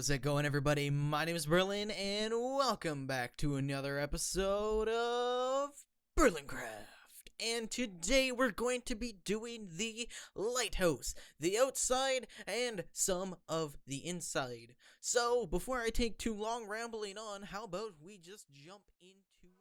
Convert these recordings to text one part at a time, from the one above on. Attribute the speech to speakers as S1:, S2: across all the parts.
S1: How's it going, everybody? My name is Berlin, and welcome back to another episode of BerlinCraft. And today we're going to be doing the Lighthouse, the outside, and some of the inside. So, before I take too long rambling on, how about we just jump into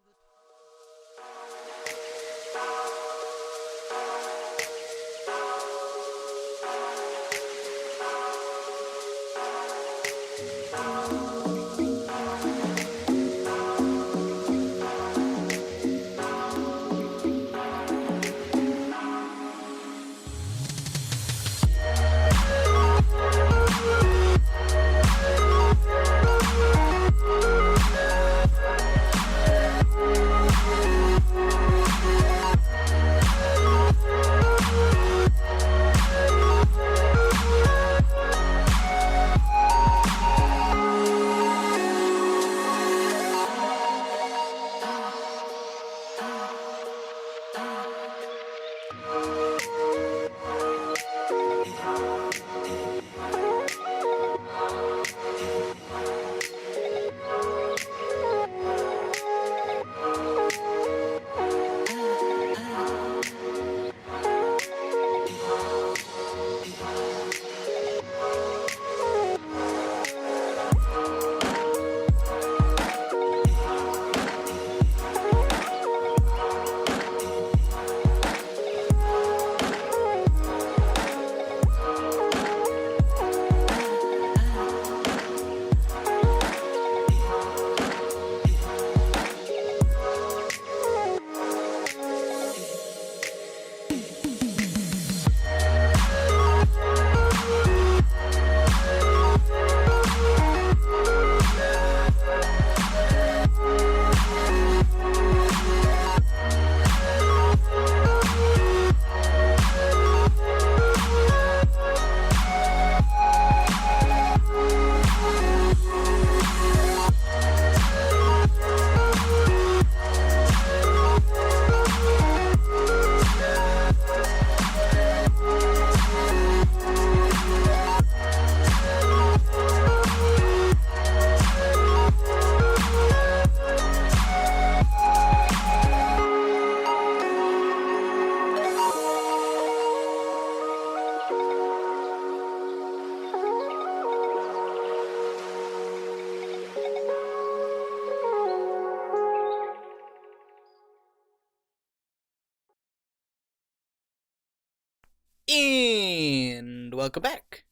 S1: And welcome back.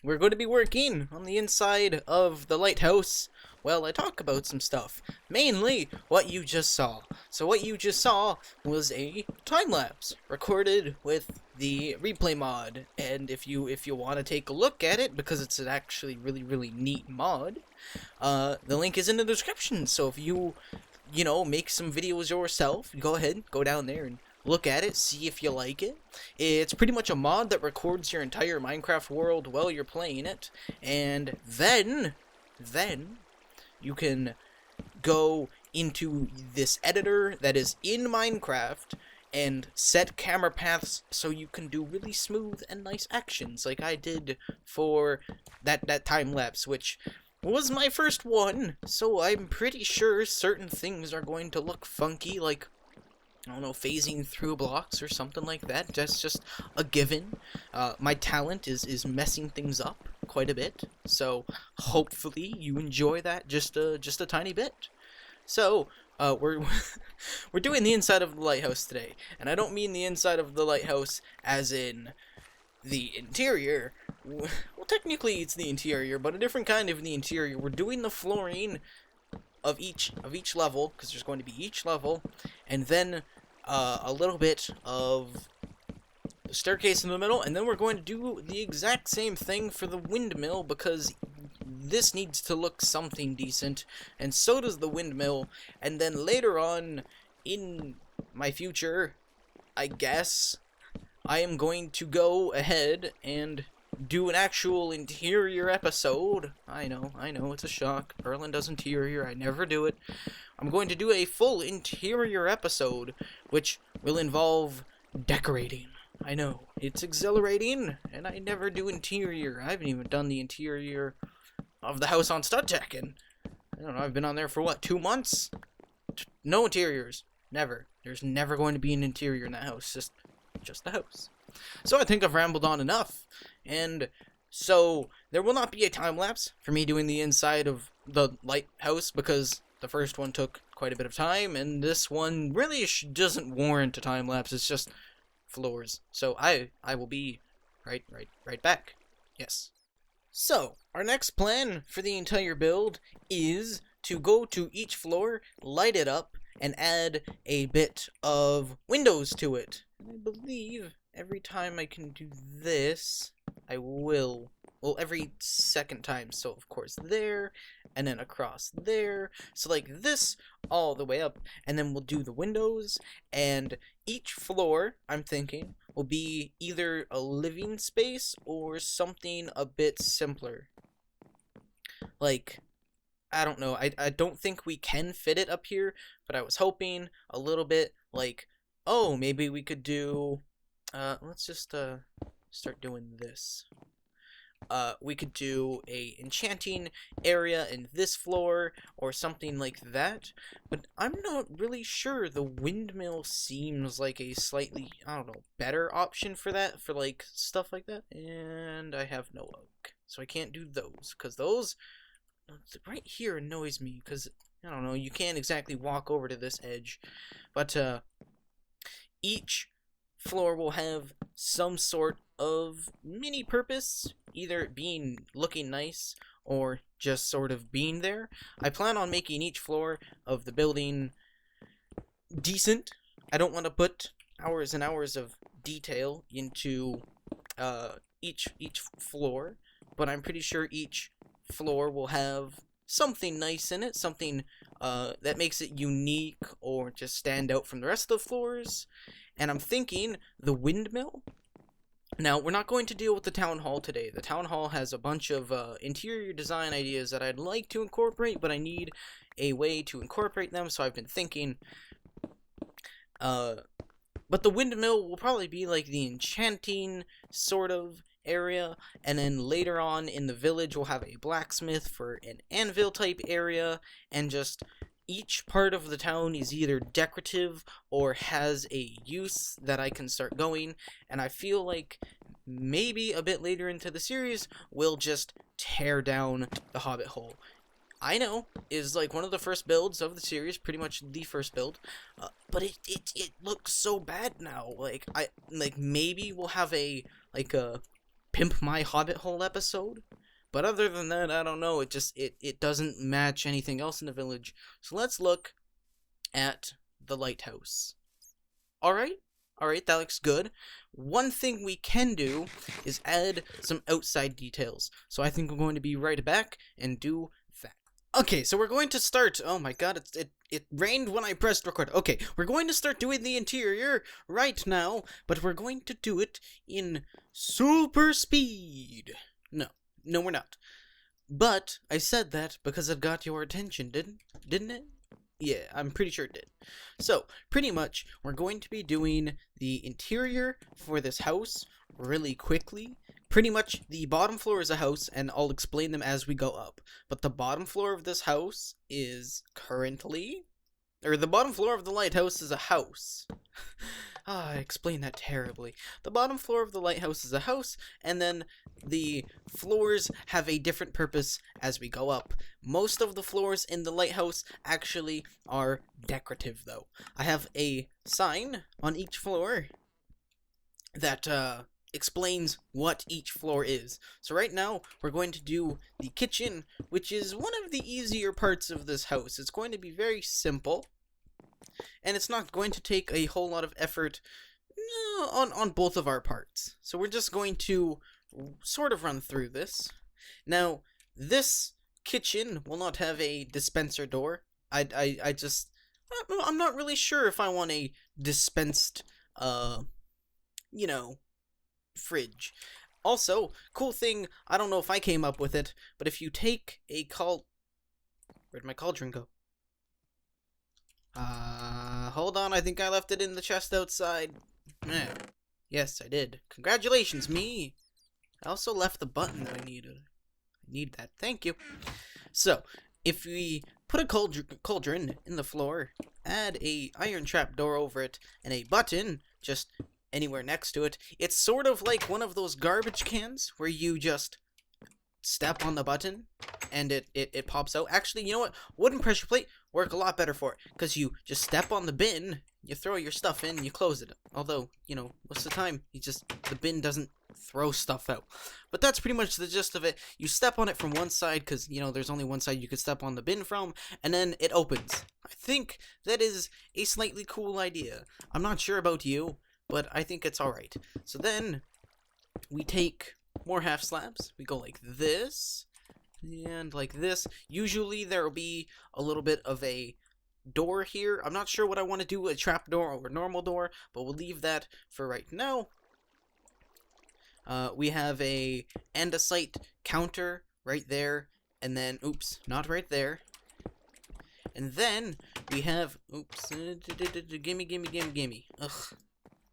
S1: We're going to be working on the inside of the lighthouse. Well, I talk about some stuff, mainly what you just saw. So what you just saw was a time-lapse recorded with the replay mod, and if you want to take a look at it, because it's an actually really neat mod, the link is in the description. So if you make some videos yourself, go ahead, go down there and look at it, see if you like it. It's pretty much a mod that records your entire Minecraft world while you're playing it, and then you can go into this editor that is in Minecraft and set camera paths so you can do really smooth and nice actions like I did for that time lapse, which was my first one, so I'm pretty sure certain things are going to look funky, like, I don't know, phasing through blocks or something like that. That's just a given. My talent is messing things up quite a bit, so hopefully you enjoy that just a tiny bit. So we're we're doing the inside of the lighthouse today, and I don't mean the inside of the lighthouse as in the interior. Well, technically it's the interior, but a different kind of the interior. We're doing the flooring of each level, because there's going to be each level, and then a little bit of the staircase in the middle, and then we're going to do the exact same thing for the windmill, because this needs to look something decent, and so does the windmill. And then later on in my future, I guess, I am going to go ahead and do an actual interior episode. I know, it's a shock. Berlin does interior, I never do it. I'm going to do a full interior episode, which will involve decorating. I know, it's exhilarating, and I never do interior. I haven't even done the interior of the house on StudyTech, and I don't know, I've been on there for what, 2 months? No interiors. Never. There's never going to be an interior in that house. Just the house. So I think I've rambled on enough. And so there will not be a time lapse for me doing the inside of the lighthouse, because the first one took quite a bit of time, and this one really doesn't warrant a time lapse. It's just floors. So I will be right back. Yes. So our next plan for the entire build is to go to each floor, light it up, and add a bit of windows to it. And I believe every time I can do this, I will. Well, every second time. So, of course, there, and then across there. So, like this, all the way up. And then we'll do the windows. And each floor, I'm thinking, will be either a living space or something a bit simpler. Like, I don't know. I don't think we can fit it up here, but I was hoping a little bit like, oh, maybe we could do, let's just, start doing this. We could do a enchanting area in this floor or something like that, but I'm not really sure. The windmill seems like a slightly, I don't know, better option for that, for like stuff like that. And I have no oak, so I can't do those, because those right here annoys me, because I don't know, you can't exactly walk over to this edge. But each floor will have some sort of mini purpose, either being looking nice or just sort of being there. I plan on making each floor of the building decent. I don't want to put hours and hours of detail into each floor, but I'm pretty sure each floor will have something nice in it, something that makes it unique or just stand out from the rest of the floors. And I'm thinking the windmill. Now, we're not going to deal with the town hall today. The town hall has a bunch of interior design ideas that I'd like to incorporate, but I need a way to incorporate them, so I've been thinking. But the windmill will probably be like the enchanting sort of area, and then later on in the village we'll have a blacksmith for an anvil type area, and just each part of the town is either decorative or has a use that I can start going. And I feel like maybe a bit later into the series we'll just tear down the Hobbit hole. I know is like one of the first builds of the series, pretty much the first build, but it looks so bad now. Like maybe we'll have a Pimp My Hobbit Hole episode, but other than that, I don't know. It doesn't match anything else in the village. So let's look at the lighthouse. Alright, that looks good. One thing we can do is add some outside details. So I think I'm going to be right back and do that. Okay, so we're going to start. Oh my god, it rained when I pressed record. Okay, we're going to start doing the interior right now, but we're going to do it in super speed. No, we're not. But I said that because it got your attention, didn't it? Yeah, I'm pretty sure it did. So, pretty much, we're going to be doing the interior for this house really quickly. Pretty much, the bottom floor is a house, and I'll explain them as we go up. But the bottom floor of this house is currently... Or the bottom floor of the lighthouse is a house. I explained that terribly. The bottom floor of the lighthouse is a house, and then the floors have a different purpose as we go up. Most of the floors in the lighthouse actually are decorative, though. I have a sign on each floor that explains what each floor is. So right now, we're going to do the kitchen, which is one of the easier parts of this house. It's going to be very simple, and it's not going to take a whole lot of effort on both of our parts. So we're just going to sort of run through this. Now, this kitchen will not have a dispenser door. I'm not really sure if I want a dispensed, fridge. Also, cool thing, I don't know if I came up with it, but if you take a where'd my cauldron go? Hold on, I think I left it in the chest outside. Yes, I did. Congratulations, me! I also left the button that I needed. Need that. Thank you. So, if we put a cauldron in the floor, add a iron trap door over it, and a button just anywhere next to it, it's sort of like one of those garbage cans where you just step on the button and it pops out. Actually, you know what? Wooden pressure plate work a lot better for it, because you just step on the bin, you throw your stuff in, you close it. Although, you know, most of the time, the bin doesn't throw stuff out. But that's pretty much the gist of it. You step on it from one side, because, you know, there's only one side you could step on the bin from, and then it opens. I think that is a slightly cool idea. I'm not sure about you, but I think it's alright. So then, we take more half slabs. We go like this, and like this. Usually there will be a little bit of a door here. I'm not sure what I want to do, a trap door or a normal door, but we'll leave that for right now. We have a andesite counter right there, and then, oops, not right there. And then we have, oops, gimme. Ugh,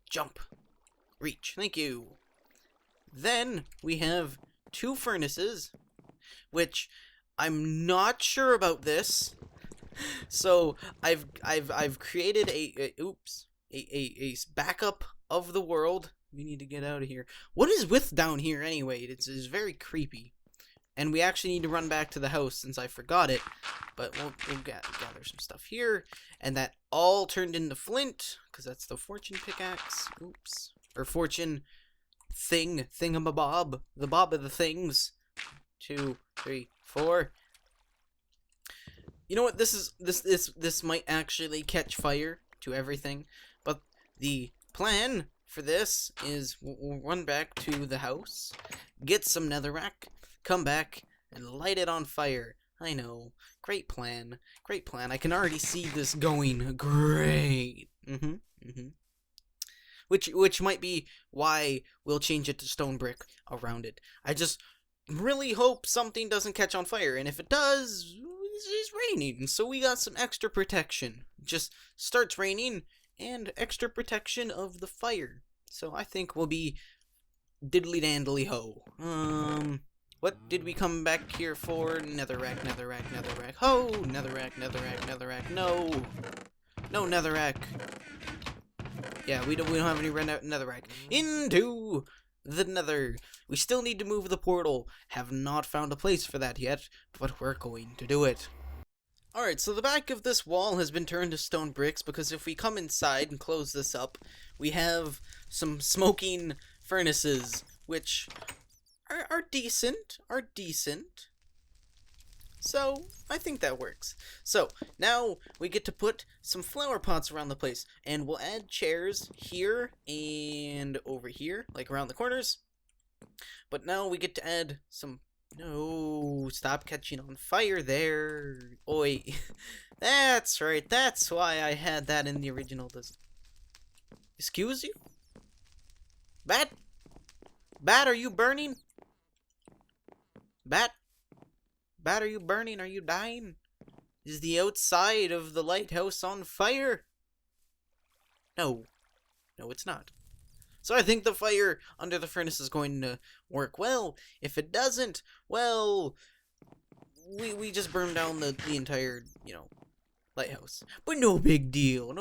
S1: jump, reach, thank you. Then we have 2 furnaces, which I'm not sure about this. So I've created a backup of the world. We need to get out of here. What is with down here anyway? It's very creepy. And we actually need to run back to the house since I forgot it. But we'll gather some stuff here. And that all turned into flint, because that's the fortune pickaxe. Oops. Or fortune thingamabob. The bob of the things. 2, 3, 4. You know what? This might actually catch fire to everything. But the plan for this is we'll run back to the house, get some netherrack, come back, and light it on fire. I know. Great plan. Great plan. I can already see this going great. Which might be why we'll change it to stone brick around it. I just really hope something doesn't catch on fire, and if it does, it's raining, so we got some extra protection. Just starts raining, and extra protection of the fire. So I think we'll be diddly dandly ho. What did we come back here for? Netherrack. Ho! Netherrack. No netherrack. Yeah, we don't have any netherrack. Into the nether. We still need to move the portal. Have not found a place for that yet, but we're going to do it. Alright, so the back of this wall has been turned to stone bricks, because if we come inside and close this up, we have some smoking furnaces, which are decent. So, I think that works. So, now we get to put some flower pots around the place, and we'll add chairs here and over here, like around the corners. But now we get to add some... No, stop catching on fire there. Oi. That's right, that's why I had that in the original design. Excuse you? Bat? Bat, are you burning? Bat? Bat, are you burning? Are you dying? Is the outside of the lighthouse on fire? No. No, it's not. So I think the fire under the furnace is going to work well. If it doesn't, well, we just burn down the entire, lighthouse. But no big deal,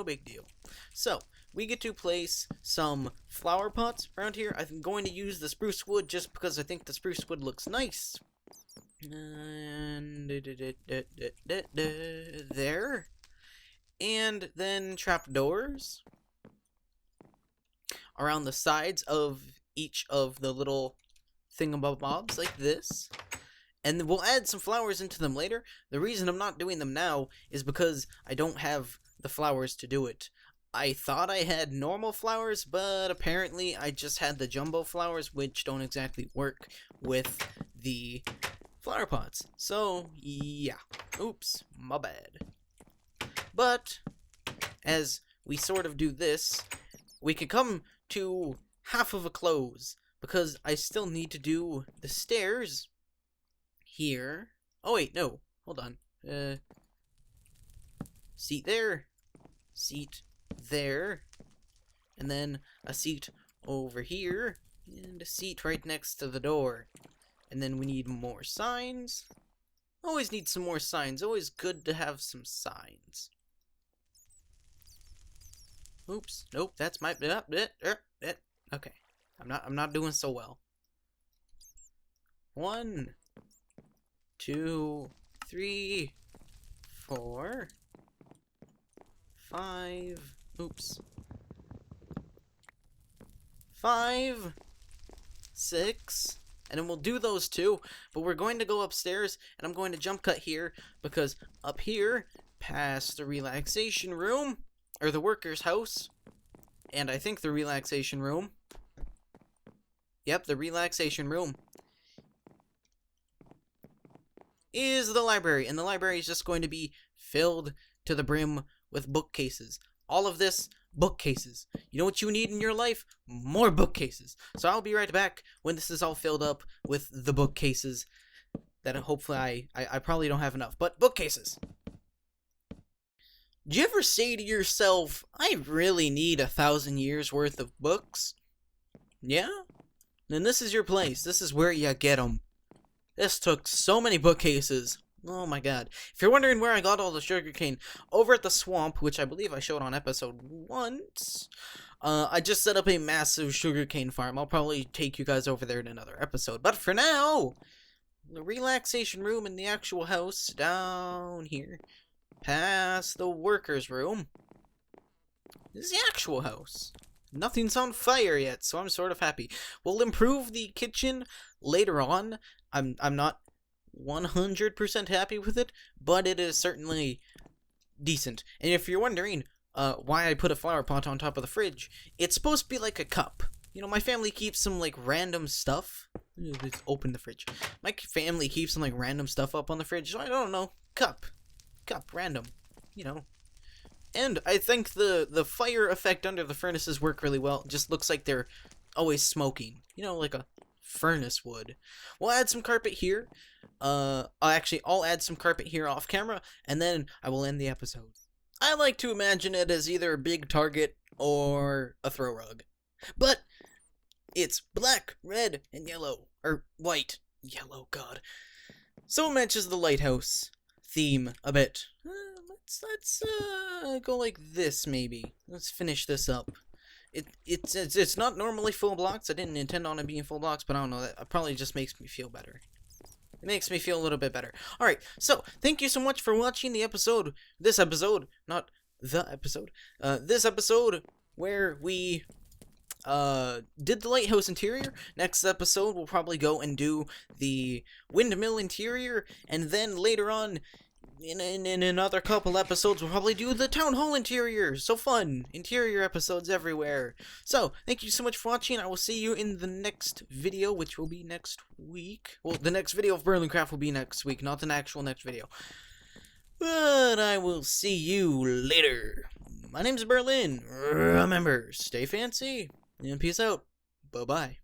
S1: So, we get to place some flower pots around here. I'm going to use the spruce wood just because I think the spruce wood looks nice. And there. And then trapdoors around the sides of each of the little thingamabobs like this. And then we'll add some flowers into them later. The reason I'm not doing them now is because I don't have the flowers to do it. I thought I had normal flowers, but apparently I just had the jumbo flowers, which don't exactly work with the flower pots. So, yeah. Oops, my bad. But, as we sort of do this, we can come to half of a close, because I still need to do the stairs here. Oh wait, no, hold on. Seat there, seat there, and then a seat over here, and a seat right next to the door. And then we need more signs. Always need some more signs. Always good to have some signs. Oops. Nope. That's my. Okay. I'm not doing so well. 1, 2, 3, 4, 5. Oops. 5, 6. And then we'll do those two, but we're going to go upstairs, and I'm going to jump cut here, because up here, past the relaxation room, or the worker's house, and I think the relaxation room, yep, the relaxation room, is the library, and the library is just going to be filled to the brim with bookcases. All of this, bookcases. You know what you need in your life? More bookcases. So I'll be right back when this is all filled up with the bookcases that hopefully I probably don't have enough, but bookcases. Do you ever say to yourself, I really need 1,000 years worth of books? Yeah? Then this is your place. This is where you get them. This took so many bookcases. Oh my god. If you're wondering where I got all the sugarcane, over at the swamp, which I believe I showed on episode 1, I just set up a massive sugarcane farm. I'll probably take you guys over there in another episode. But for now, the relaxation room in the actual house, down here, past the worker's room, is the actual house. Nothing's on fire yet, so I'm sort of happy. We'll improve the kitchen later on. I'm not 100% happy with it, but it is certainly decent. And if you're wondering why I put a flower pot on top of the fridge, it's supposed to be like a cup. You know, my family keeps some like random stuff. Let's open the fridge. My family keeps some like random stuff up on the fridge, so I don't know. Cup, random, you know. And I think the fire effect under the furnaces work really well. It just looks like they're always smoking, you know, like a furnace would. We'll add some carpet here. I'll add some carpet here off camera, and then I will end the episode. I like to imagine it as either a big target or a throw rug. But it's black, red, and yellow. Or white. Yellow, god. So it matches the lighthouse theme a bit. Let's go like this, maybe. Let's finish this up. It's not normally full blocks. I didn't intend on it being full blocks, but I don't know. That probably just makes me feel better. It makes me feel a little bit better. Alright, so, thank you so much for watching the episode. This episode, not the episode. This episode where we did the lighthouse interior. Next episode, we'll probably go and do the windmill interior. And then later on, in another couple episodes, we'll probably do the town hall interior. So fun. Interior episodes everywhere. So, thank you so much for watching. I will see you in the next video, which will be next week. Well, the next video of BerlinCraft will be next week, not the actual next video. But I will see you later. My name's Berlin. Remember, stay fancy, and peace out. Bye-bye.